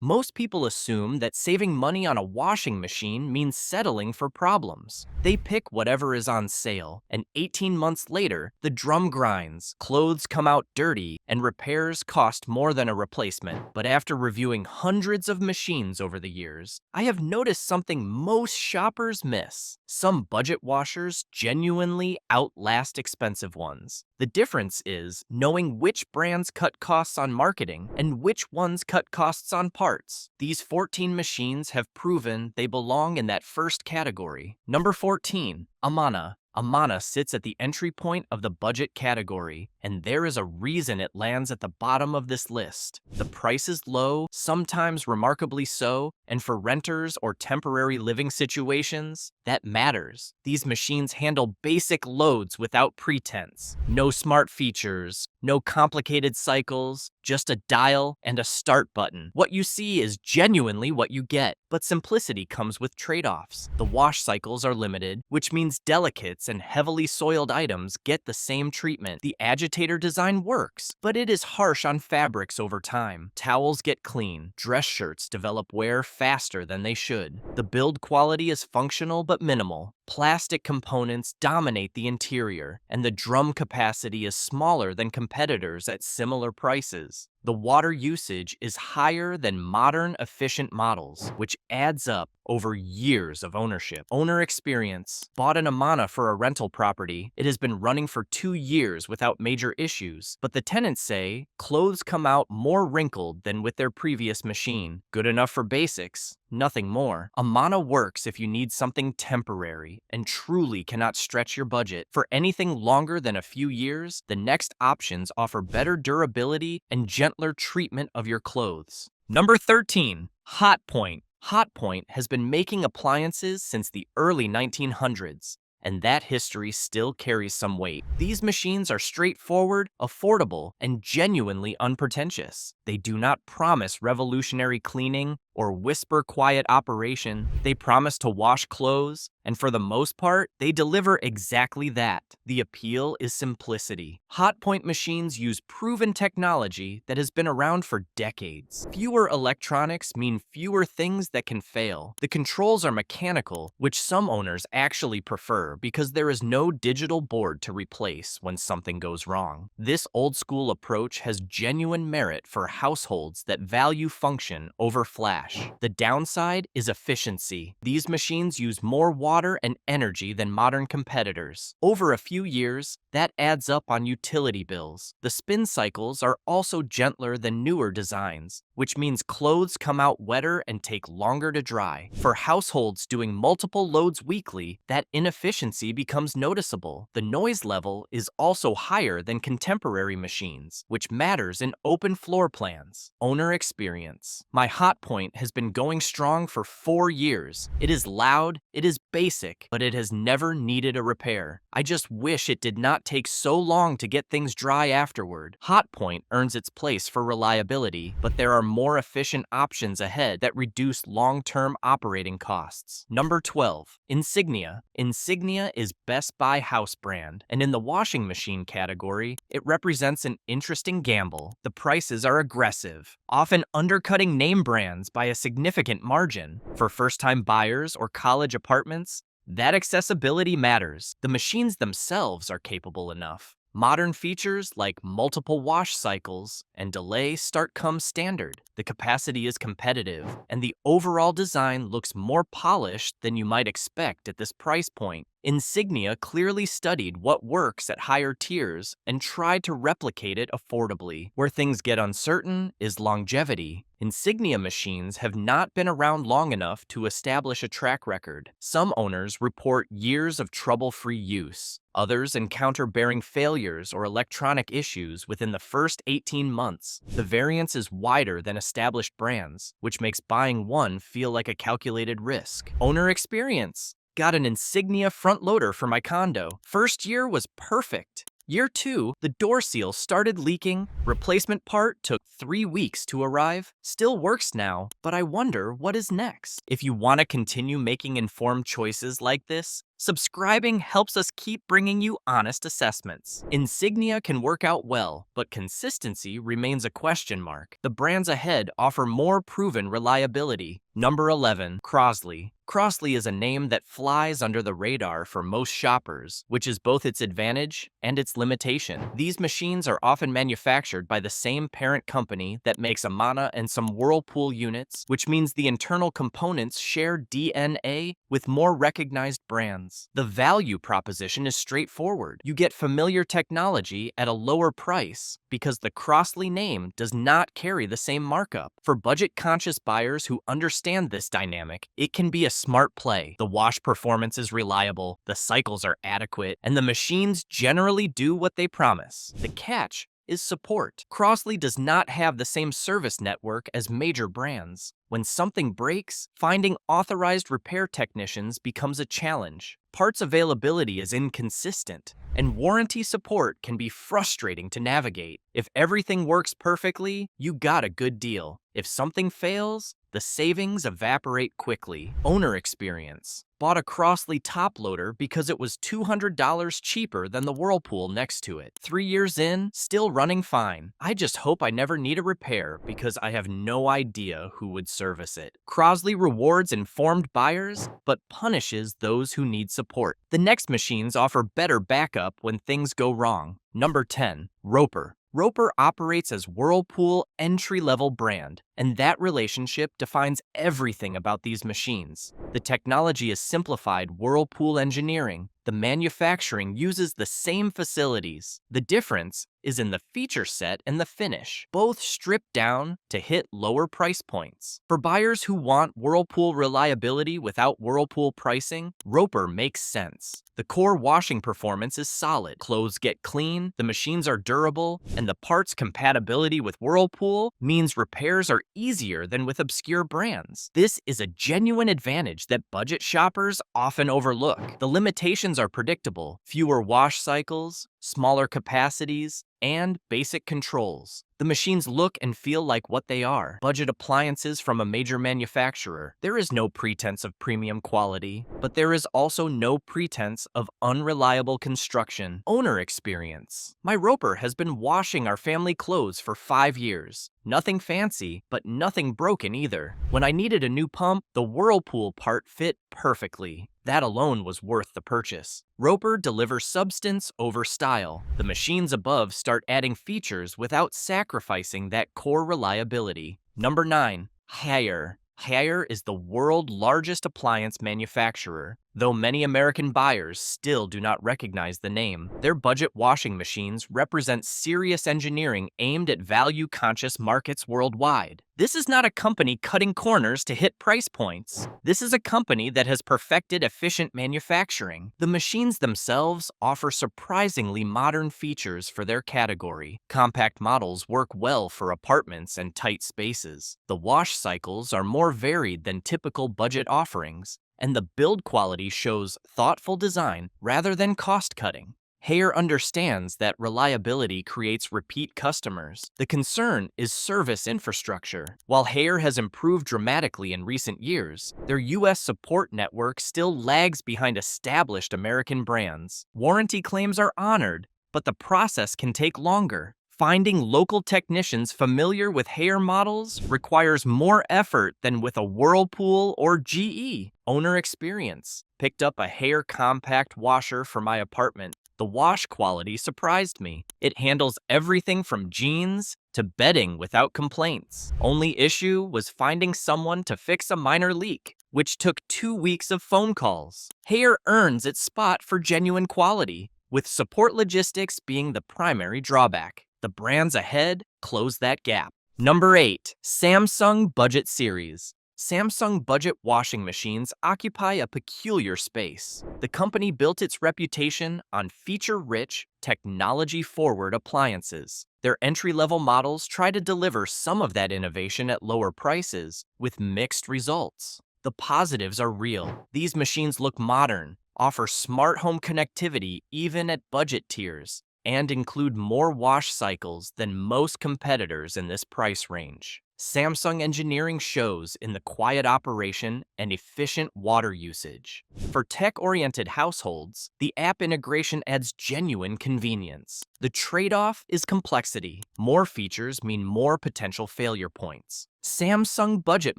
Most people assume that saving money on a washing machine means settling for problems. They pick whatever is on sale, and 18 months later, the drum grinds, clothes come out dirty, and repairs cost more than a replacement. But after reviewing hundreds of machines over the years, I have noticed something most shoppers miss. Some budget washers genuinely outlast expensive ones. The difference is knowing which brands cut costs on marketing and which ones cut costs on parts. These 14 machines have proven they belong in that first category. Number 14, Amana. Amana sits at the entry point of the budget category, and there is a reason it lands at the bottom of this list. The price is low, sometimes remarkably so, and for renters or temporary living situations, that matters. These machines handle basic loads without pretense. No smart features, no complicated cycles, just a dial and a start button. What you see is genuinely what you get, but simplicity comes with trade-offs. The wash cycles are limited, which means delicates and heavily soiled items get the same treatment. The agitator design works, but it is harsh on fabrics over time. Towels get clean. Dress shirts develop wear faster than they should. The build quality is functional but minimal. Plastic components dominate the interior, and the drum capacity is smaller than competitors at similar prices. The water usage is higher than modern efficient models, which adds up over years of ownership. Owner experience. Bought an Amana for a rental property. It has been running for 2 years without major issues, but the tenants say clothes come out more wrinkled than with their previous machine. Good enough for basics, nothing more. Amana works if you need something temporary and truly cannot stretch your budget. For anything longer than a few years, the next options offer better durability and gentler treatment of your clothes. Number 13, Hotpoint. Hotpoint has been making appliances since the early 1900s, and that history still carries some weight. These machines are straightforward, affordable, and genuinely unpretentious. They do not promise revolutionary cleaning or whisper quiet operation. They promise to wash clothes, and for the most part, they deliver exactly that. The appeal is simplicity. Hotpoint machines use proven technology that has been around for decades. Fewer electronics mean fewer things that can fail. The controls are mechanical, which some owners actually prefer because there is no digital board to replace when something goes wrong. This old-school approach has genuine merit for households that value function over flash. The downside is efficiency. These machines use more water and energy than modern competitors. Over a few years, that adds up on utility bills. The spin cycles are also gentler than newer designs, which means clothes come out wetter and take longer to dry. For households doing multiple loads weekly, that inefficiency becomes noticeable. The noise level is also higher than contemporary machines, which matters in open floor plans. Owner experience. My Hotpoint has been going strong for 4 years. It is loud, it is basic, but it has never needed a repair. I just wish it did not take so long to get things dry afterward. Hotpoint earns its place for reliability, but there are more efficient options ahead that reduce long-term operating costs. Number 12, Insignia. Insignia is Best Buy house brand, and in the washing machine category, it represents an interesting gamble. The prices are aggressive, often undercutting name brands by a significant margin. For first-time buyers or college apartments, that accessibility matters. The machines themselves are capable enough. Modern features like multiple wash cycles and delay come standard. The capacity is competitive, and the overall design looks more polished than you might expect at this price point. Insignia clearly studied what works at higher tiers and tried to replicate it affordably. Where things get uncertain is longevity. Insignia machines have not been around long enough to establish a track record. Some owners report years of trouble-free use. Others encounter bearing failures or electronic issues within the first 18 months. The variance is wider than established brands, which makes buying one feel like a calculated risk. Owner experience. Got an Insignia front loader for my condo. First year was perfect. Year 2, the door seal started leaking. Replacement part took 3 weeks to arrive. Still works now, but I wonder what is next. If you want to continue making informed choices like this, Subscribing helps us keep bringing you honest assessments. Insignia can work out well, but consistency remains a question mark. The brands ahead offer more proven reliability. Number 11, Crosley. Crosley is a name that flies under the radar for most shoppers, which is both its advantage and its limitation. These machines are often manufactured by the same parent company that makes Amana and some Whirlpool units, which means the internal components share DNA with more recognized brands. The value proposition is straightforward. You get familiar technology at a lower price because the Crosley name does not carry the same markup. For budget-conscious buyers who understand this dynamic, it can be a smart play. The wash performance is reliable, the cycles are adequate, and the machines generally do what they promise. The catch is support. Crosley does not have the same service network as major brands. When something breaks, finding authorized repair technicians becomes a challenge. Parts availability is inconsistent, and warranty support can be frustrating to navigate. If everything works perfectly, you got a good deal. If something fails, the savings evaporate quickly. Owner experience. Bought a Crosley top loader because it was $200 cheaper than the Whirlpool next to it. 3 years in, still running fine. I just hope I never need a repair because I have no idea who would service it. Crosley rewards informed buyers, but punishes those who need support. The next machines offer better backup when things go wrong. Number 10, Roper. Roper operates as Whirlpool entry-level brand, and that relationship defines everything about these machines. The technology is simplified Whirlpool engineering. The manufacturing uses the same facilities. The difference is in the feature set and the finish, both stripped down to hit lower price points. For buyers who want Whirlpool reliability without Whirlpool pricing, Roper makes sense. The core washing performance is solid. Clothes get clean, the machines are durable, and the parts compatibility with Whirlpool means repairs are easier than with obscure brands. This is a genuine advantage that budget shoppers often overlook. The limitations are predictable: fewer wash cycles, smaller capacities, and basic controls. The machines look and feel like what they are: budget appliances from a major manufacturer. There is no pretense of premium quality, but there is also no pretense of unreliable construction. Owner experience. My Roper has been washing our family clothes for 5 years. Nothing fancy, but nothing broken either. When I needed a new pump, the Whirlpool part fit perfectly. That alone was worth the purchase. Roper delivers substance over style. The machines above start adding features without sacrificing that core reliability. Number 9, Haier. Haier is the world's largest appliance manufacturer. Though many American buyers still do not recognize the name, their budget washing machines represent serious engineering aimed at value-conscious markets worldwide. This is not a company cutting corners to hit price points. This is a company that has perfected efficient manufacturing. The machines themselves offer surprisingly modern features for their category. Compact models work well for apartments and tight spaces. The wash cycles are more varied than typical budget offerings, and the build quality shows thoughtful design rather than cost-cutting. Haier understands that reliability creates repeat customers. The concern is service infrastructure. While Haier has improved dramatically in recent years, their U.S. support network still lags behind established American brands. Warranty claims are honored, but the process can take longer. Finding local technicians familiar with Haier models requires more effort than with a Whirlpool or GE. Owner experience. Picked up a Haier compact washer for my apartment. The wash quality surprised me. It handles everything from jeans to bedding without complaints. Only issue was finding someone to fix a minor leak, which took 2 weeks of phone calls. Haier earns its spot for genuine quality, with support logistics being the primary drawback. The brands ahead close that gap. Number 8, Samsung Budget Series. Samsung budget washing machines occupy a peculiar space. The company built its reputation on feature-rich, technology-forward appliances. Their entry-level models try to deliver some of that innovation at lower prices, with mixed results. The positives are real. These machines look modern, offer smart home connectivity even at budget tiers, and include more wash cycles than most competitors in this price range. Samsung engineering shows in the quiet operation and efficient water usage. For tech-oriented households, the app integration adds genuine convenience. The trade-off is complexity. More features mean more potential failure points. Samsung budget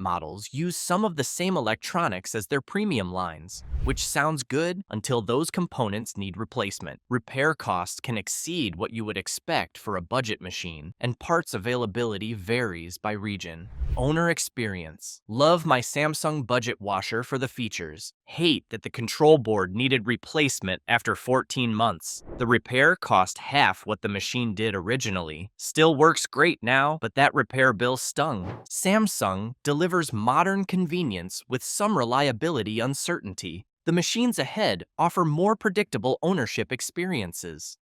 models use some of the same electronics as their premium lines, which sounds good until those components need replacement. Repair costs can exceed what you would expect for a budget machine, and parts availability varies by region. Owner experience. Love my Samsung budget washer for the features. Hate that the control board needed replacement after 14 months. The repair cost half what the machine did originally. Still works great now, but that repair bill stung. Samsung delivers modern convenience with some reliability uncertainty. The machines ahead offer more predictable ownership experiences.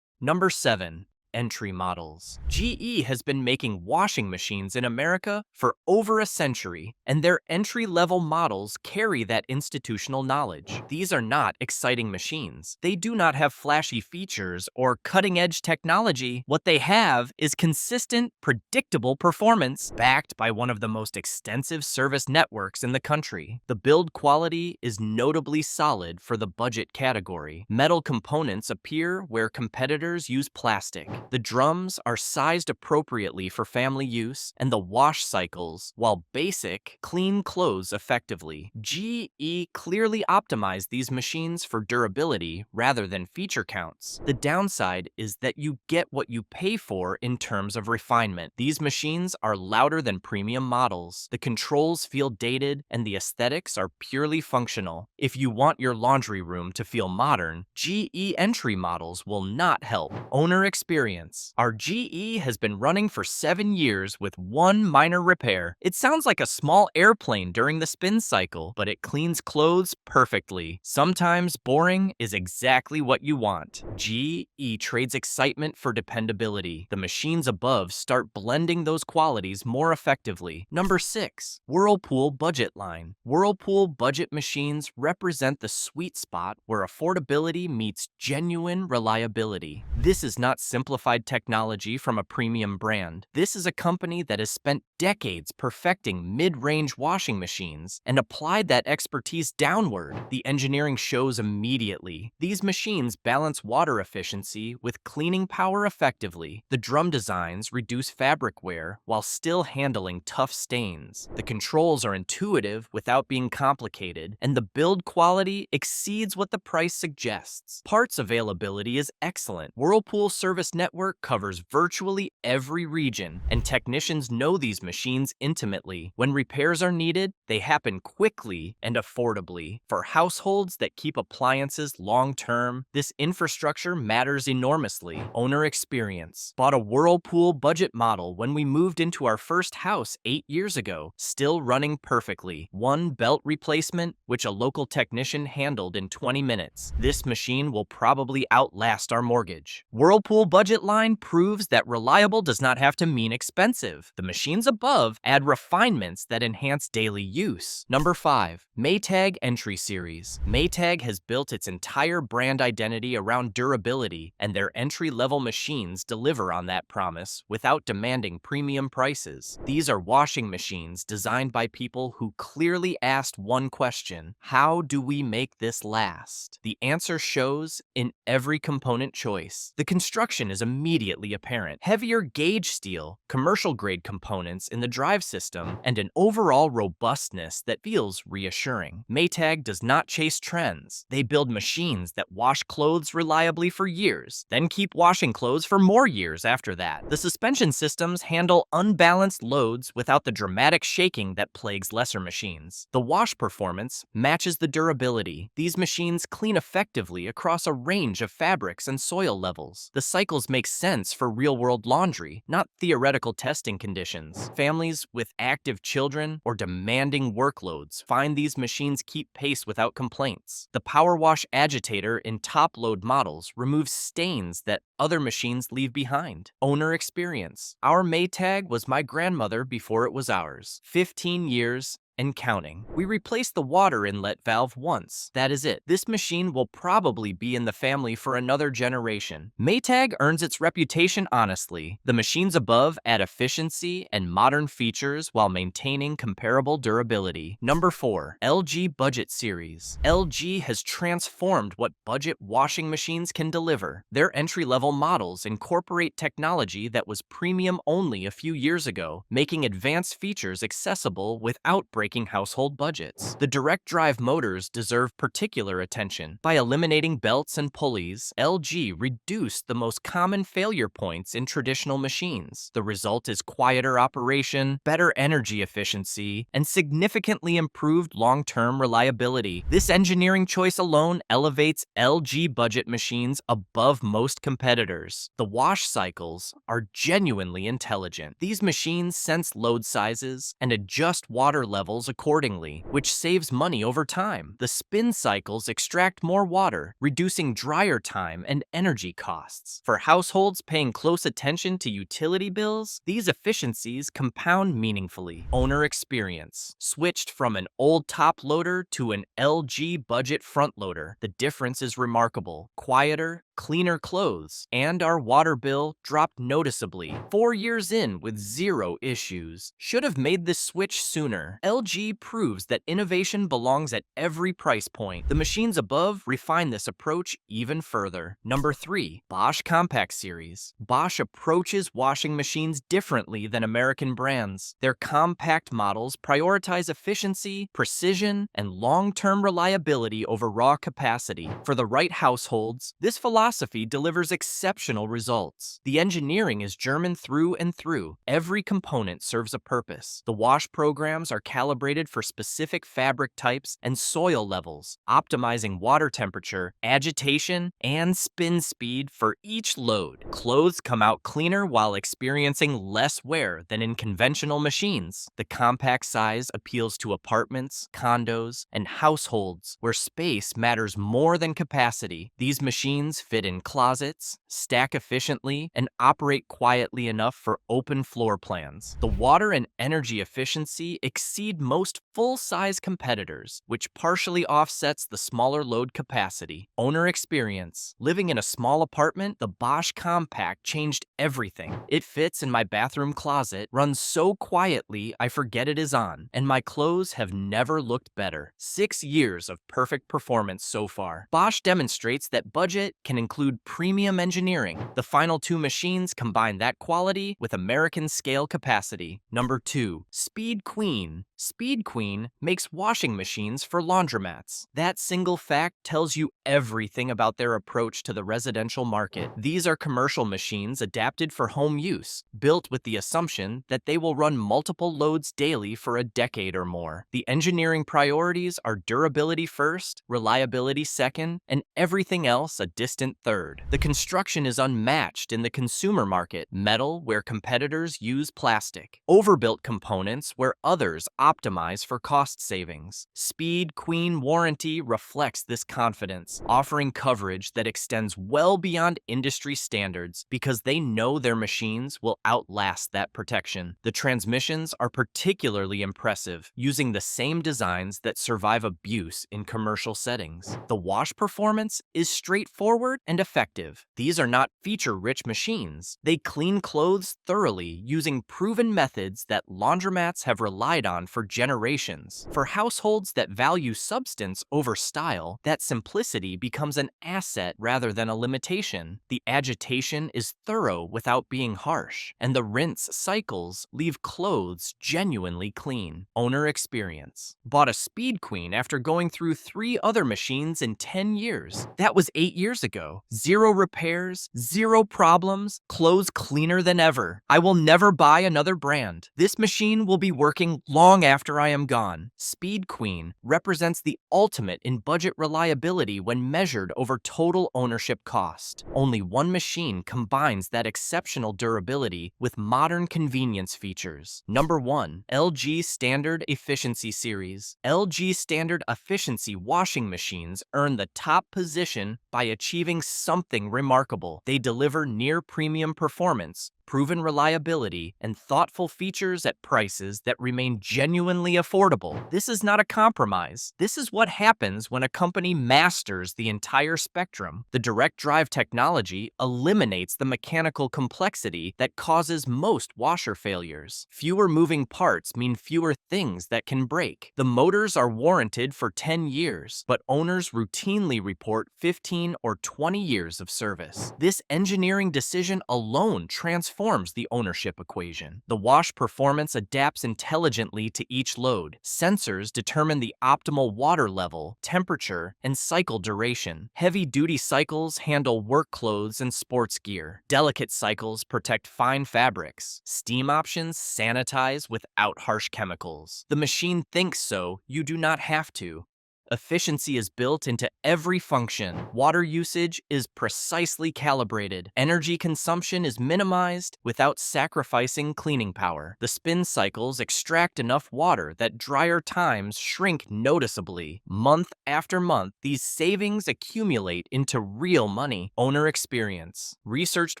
Number 7. Entry models. GE has been making washing machines in America for over a century, and their entry-level models carry that institutional knowledge. These are not exciting machines. They do not have flashy features or cutting-edge technology. What they have is consistent, predictable performance backed by one of the most extensive service networks in the country. The build quality is notably solid for the budget category. Metal components appear where competitors use plastic. The drums are sized appropriately for family use, and the wash cycles, while basic, clean clothes effectively. GE clearly optimized these machines for durability rather than feature counts. The downside is that you get what you pay for in terms of refinement. These machines are louder than premium models. The controls feel dated, and the aesthetics are purely functional. If you want your laundry room to feel modern, GE entry models will not help. Owner experience. Our GE has been running for 7 years with one minor repair. It sounds like a small airplane during the spin cycle, but it cleans clothes perfectly. Sometimes boring is exactly what you want. GE trades excitement for dependability. The machines above start blending those qualities more effectively. Number 6. Whirlpool budget line. Whirlpool budget machines represent the sweet spot where affordability meets genuine reliability. This is not simplified technology from a premium brand. This is a company that has spent decades perfecting mid-range washing machines and applied that expertise downward. The engineering shows immediately. These machines balance water efficiency with cleaning power effectively. The drum designs reduce fabric wear while still handling tough stains. The controls are intuitive without being complicated, and the build quality exceeds what the price suggests. Parts availability is excellent. Whirlpool service network covers virtually every region, and technicians know these machines intimately. When repairs are needed, they happen quickly and affordably. For households that keep appliances long-term, this infrastructure matters enormously. Owner experience. Bought a Whirlpool budget model when we moved into our first house 8 years ago, still running perfectly. One belt replacement, which a local technician handled in 20 minutes. This machine will probably outlast our mortgage. Whirlpool budget line proves that reliable does not have to mean expensive. The machines above add refinements that enhance daily use. Number 5. Maytag Entry Series. Maytag has built its entire brand identity around durability, and their entry-level machines deliver on that promise without demanding premium prices. These are washing machines designed by people who clearly asked one question: how do we make this last? The answer shows in every component choice. The construction is immediately apparent. Heavier gauge steel, commercial-grade components in the drive system, and an overall robustness that feels reassuring. Maytag does not chase trends. They build machines that wash clothes reliably for years, then keep washing clothes for more years after that. The suspension systems handle unbalanced loads without the dramatic shaking that plagues lesser machines. The wash performance matches the durability. These machines clean effectively across a range of fabrics and soil levels. The cycles make sense for real-world laundry, not theoretical testing conditions. Families with active children or demanding workloads find these machines keep pace without complaints. The power wash agitator in top-load models removes stains that other machines leave behind. Owner experience. Our Maytag was my grandmother before it was ours. 15 years and counting. We replaced the water inlet valve once. That is it. This machine will probably be in the family for another generation. Maytag earns its reputation honestly. The machines above add efficiency and modern features while maintaining comparable durability. Number 4. LG Budget Series. LG has transformed what budget washing machines can deliver. Their entry-level models incorporate technology that was premium only a few years ago, making advanced features accessible without breaking household budgets. The direct drive motors deserve particular attention. By eliminating belts and pulleys, LG reduced the most common failure points in traditional machines. The result is quieter operation, better energy efficiency, and significantly improved long-term reliability. This engineering choice alone elevates LG budget machines above most competitors. The wash cycles are genuinely intelligent. These machines sense load sizes and adjust water levels accordingly, which saves money over time. The spin cycles extract more water, reducing dryer time and energy costs. For households paying close attention to utility bills, these efficiencies compound meaningfully. Owner experience. Switched from an old top loader to an LG budget front loader, the difference is remarkable. Quieter, cleaner clothes, and our water bill dropped noticeably. 4 years in with zero issues. Should have made this switch sooner. LG proves that innovation belongs at every price point. The machines above refine this approach even further. Number 3. Bosch Compact Series. Bosch approaches washing machines differently than American brands. Their compact models prioritize efficiency, precision, and long-term reliability over raw capacity. For the right households, this philosophy delivers exceptional results. The engineering is German through and through. Every component serves a purpose. The wash programs are calibrated for specific fabric types and soil levels, optimizing water temperature, agitation, and spin speed for each load. Clothes come out cleaner while experiencing less wear than in conventional machines. The compact size appeals to apartments, condos, and households where space matters more than capacity. These machines fit in closets, stack efficiently, and operate quietly enough for open floor plans. The water and energy efficiency exceed most full-size competitors, which partially offsets the smaller load capacity. Owner experience. Living in a small apartment, the Bosch Compact changed everything. It fits in my bathroom closet, runs so quietly I forget it is on, and my clothes have never looked better. 6 years of perfect performance so far. Bosch demonstrates that budget can include premium engineering. The final 2 machines combine that quality with American scale capacity. Number 2. Speed Queen. Speed Queen makes washing machines for laundromats. That single fact tells you everything about their approach to the residential market. These are commercial machines adapted for home use, built with the assumption that they will run multiple loads daily for a decade or more. The engineering priorities are durability first, reliability second, and everything else a distant third. The construction is unmatched in the consumer market. Metal where competitors use plastic. Overbuilt components where others optimize for cost savings. Speed Queen warranty reflects this confidence, offering coverage that extends well beyond industry standards because they know their machines will outlast that protection. The transmissions are particularly impressive, using the same designs that survive abuse in commercial settings. The wash performance is straightforward and effective. These are not feature-rich machines. They clean clothes thoroughly using proven methods that laundromats have relied on for generations. For households that value substance over style, that simplicity becomes an asset rather than a limitation. The agitation is thorough without being harsh, and the rinse cycles leave clothes genuinely clean. Owner experience. Bought a Speed Queen after going through 3 other machines in 10 years. That was 8 years ago. 0 repairs, 0 problems, clothes cleaner than ever. I will never buy another brand. This machine will be working long after I am gone. Speed Queen represents the ultimate in budget reliability when measured over total ownership cost. Only one machine combines that exceptional durability with modern convenience features. Number 1. LG Standard Efficiency Series. LG Standard Efficiency washing machines earn the top position by achieving something remarkable. They deliver near-premium performance, proven reliability, and thoughtful features at prices that remain genuinely affordable. This is not a compromise. This is what happens when a company masters the entire spectrum. The direct drive technology eliminates the mechanical complexity that causes most washer failures. Fewer moving parts mean fewer things that can break. The motors are warranted for 10 years, but owners routinely report 15 or 20 years of service. This engineering decision alone transforms the ownership equation. The wash performance adapts intelligently to each load. Sensors determine the optimal water level, temperature, and cycle duration. Heavy-duty cycles handle work clothes and sports gear. Delicate cycles protect fine fabrics. Steam options sanitize without harsh chemicals. The machine thinks so, you do not have to. Efficiency is built into every function. Water usage is precisely calibrated. Energy consumption is minimized without sacrificing cleaning power. The spin cycles extract enough water that dryer times shrink noticeably. Month after month, these savings accumulate into real money. Owner experience. Researched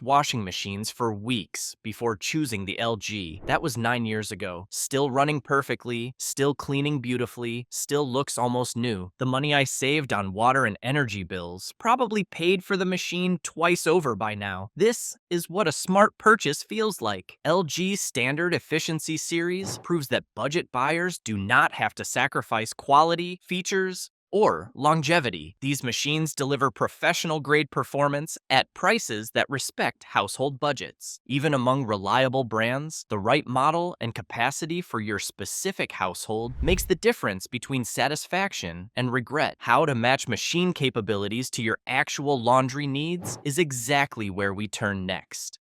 washing machines for weeks before choosing the LG. That was 9 years ago. Still running perfectly, still cleaning beautifully, still looks almost new. The money I saved on water and energy bills probably paid for the machine twice over by now. This is what a smart purchase feels like. LG's Standard Efficiency Series proves that budget buyers do not have to sacrifice quality, features, or longevity. These machines deliver professional-grade performance at prices that respect household budgets. Even among reliable brands, the right model and capacity for your specific household makes the difference between satisfaction and regret. How to match machine capabilities to your actual laundry needs is exactly where we turn next.